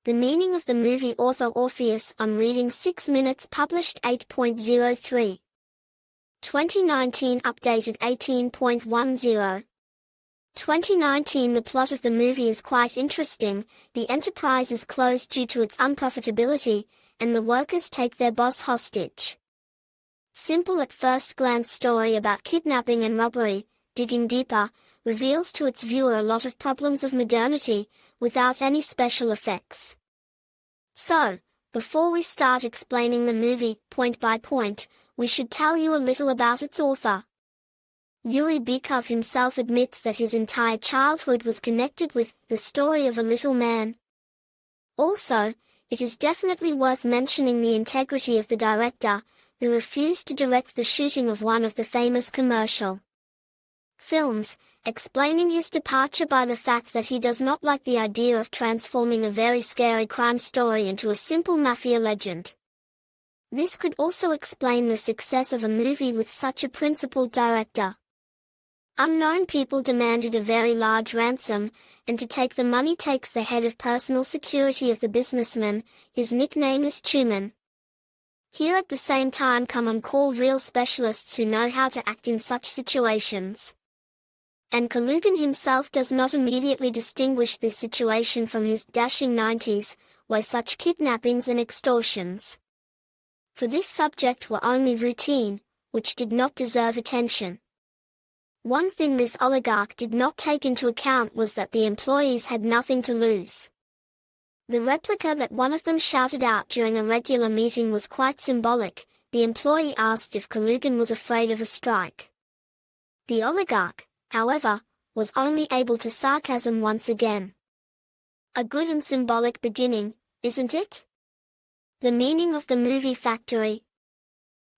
The meaning of the movie. Author Orpheus on Reading 6 Minutes, published 8.03. 2019, updated 18.10. 2019. The plot of the movie is quite interesting. The enterprise is closed due to its unprofitability, and the workers take their boss hostage. Simple at first glance story about kidnapping and robbery, digging deeper, reveals to its viewer a lot of problems of modernity, without any special effects. So, before we start explaining the movie, point by point, we should tell you a little about its author. Yuri Bykov himself admits that his entire childhood was connected with the story of a little man. Also, it is definitely worth mentioning the integrity of the director, who refused to direct the shooting of one of the famous commercial films, explaining his departure by the fact that he does not like the idea of transforming a very scary crime story into a simple mafia legend. This could also explain the success of a movie with such a principled director. Unknown people demanded a very large ransom, and to take the money takes the head of personal security of the businessman. His nickname is Tuman. Here at the same time come on call real specialists who know how to act in such situations. And Kalugin himself does not immediately distinguish this situation from his dashing 90s, where such kidnappings and extortions for this subject were only routine, which did not deserve attention. One thing this oligarch did not take into account was that the employees had nothing to lose. The replica that one of them shouted out during a regular meeting was quite symbolic. The employee asked if Kalugin was afraid of a strike. The oligarch, however, was only able to sarcasm once again. A good and symbolic beginning, isn't it? The meaning of the movie Factory.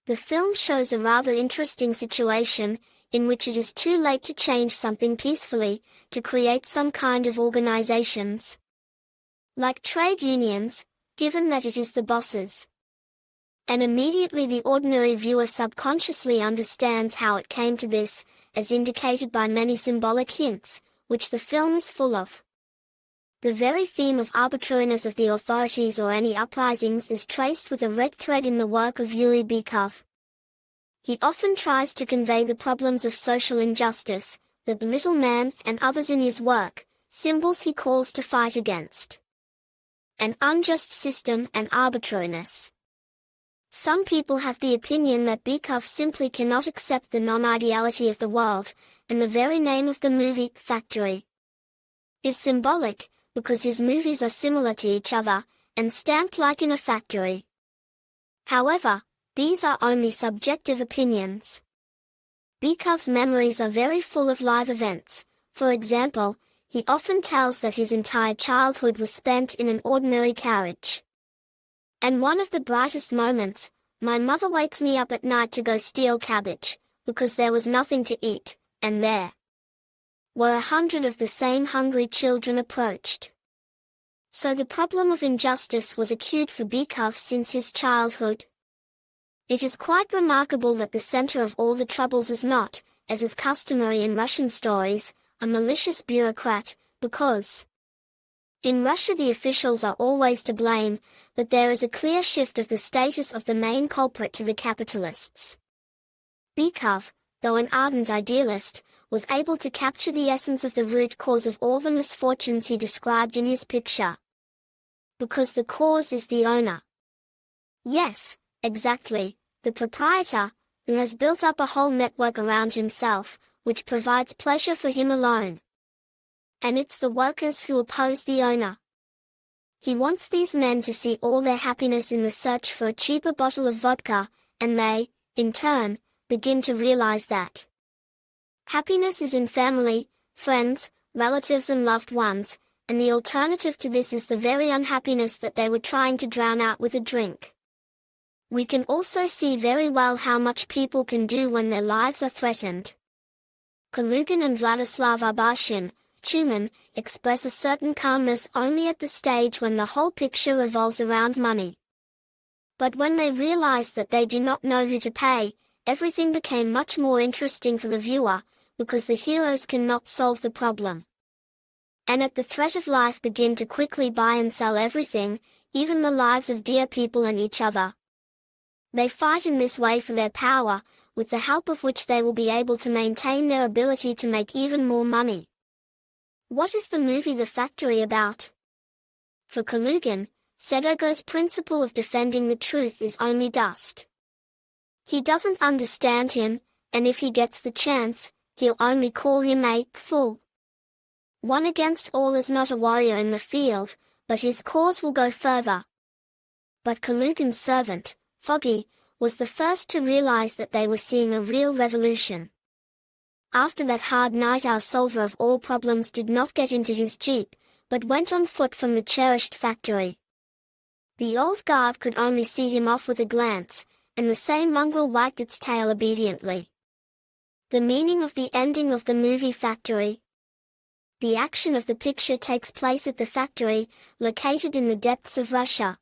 The film shows a rather interesting situation, in which it is too late to change something peacefully, to create some kind of organizations, like trade unions, given that it is the bosses. And immediately the ordinary viewer subconsciously understands how it came to this, as indicated by many symbolic hints, which the film is full of. The very theme of arbitrariness of the authorities or any uprisings is traced with a red thread in the work of Yuri Bykov. He often tries to convey the problems of social injustice, the little man and others in his work, symbols he calls to fight against an unjust system and arbitrariness. Some people have the opinion that Bykov simply cannot accept the non-ideality of the world, and the very name of the movie, Factory, is symbolic, because his movies are similar to each other, and stamped like in a factory. However, these are only subjective opinions. Bykov's memories are very full of live events. For example, he often tells that his entire childhood was spent in an ordinary carriage. And one of the brightest moments, my mother wakes me up at night to go steal cabbage, because there was nothing to eat, and there were 100 of the same hungry children approached. So the problem of injustice was acute for Bykov since his childhood. It is quite remarkable that the center of all the troubles is not, as is customary in Russian stories, a malicious bureaucrat, because in Russia the officials are always to blame, but there is a clear shift of the status of the main culprit to the capitalists. Bykov, though an ardent idealist, was able to capture the essence of the root cause of all the misfortunes he described in his picture. Because the cause is the owner. Yes, exactly, the proprietor, who has built up a whole network around himself, which provides pleasure for him alone. And it's the workers who oppose the owner. He wants these men to see all their happiness in the search for a cheaper bottle of vodka, and they, in turn, begin to realize that happiness is in family, friends, relatives and loved ones, and the alternative to this is the very unhappiness that they were trying to drown out with a drink. We can also see very well how much people can do when their lives are threatened. Kalugin and Vladislav Arbashin, Tuman, express a certain calmness only at the stage when the whole picture revolves around money. But when they realize that they do not know who to pay, everything became much more interesting for the viewer, because the heroes cannot solve the problem. and at the threat of life begin to quickly buy and sell everything, even the lives of dear people and each other. They fight in this way for their power, with the help of which they will be able to maintain their ability to make even more money. What is the movie The Factory about? For Kalugin, Sedogo's principle of defending the truth is only dust. He doesn't understand him, and if he gets the chance, he'll only call him a fool. One against all is not a warrior in the field, but his cause will go further. But Kalugin's servant, Foggy, was the first to realize that they were seeing a real revolution. After that hard night, our solver of all problems did not get into his jeep, but went on foot from the cherished factory. The old guard could only see him off with a glance, and the same mongrel wagged its tail obediently. The meaning of the ending of the movie Factory. The action of the picture takes place at the factory, located in the depths of Russia.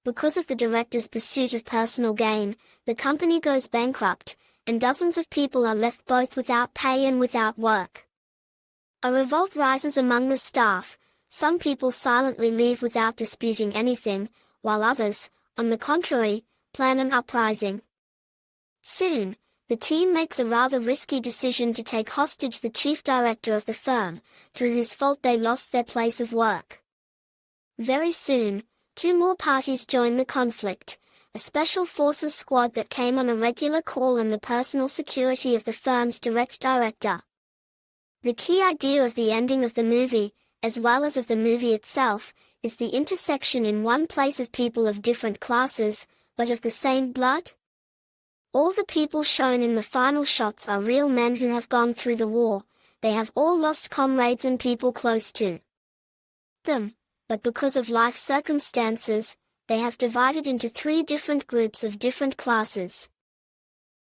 Because of the director's pursuit of personal gain, the company goes bankrupt, and dozens of people are left both without pay and without work. A revolt rises among the staff. Some people silently leave without disputing anything, while others, on the contrary, plan an uprising. Soon, the team makes a rather risky decision to take hostage the chief director of the firm, through whose fault they lost their place of work. Very soon, two more parties join the conflict, a special forces squad that came on a regular call and the personal security of the firm's direct director. The key idea of the ending of the movie, as well as of the movie itself, is the intersection in one place of people of different classes, but of the same blood. All the people shown in the final shots are real men who have gone through the war. They have all lost comrades and people close to them, but because of life circumstances, they have divided into three different groups of different classes.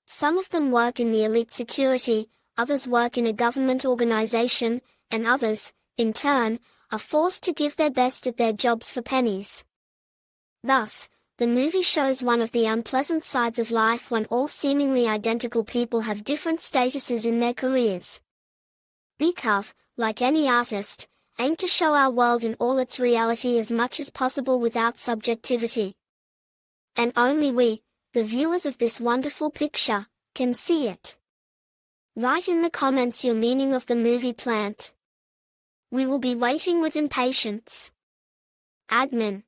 Some of them work in the elite security, others work in a government organization, and others, in turn, are forced to give their best at their jobs for pennies. Thus, the movie shows one of the unpleasant sides of life when all seemingly identical people have different statuses in their careers. Bykov, like any artist, aimed to show our world in all its reality as much as possible without subjectivity. And only we, the viewers of this wonderful picture, can see it. Write in the comments your meaning of the movie Plant. We will be waiting with impatience. Admin.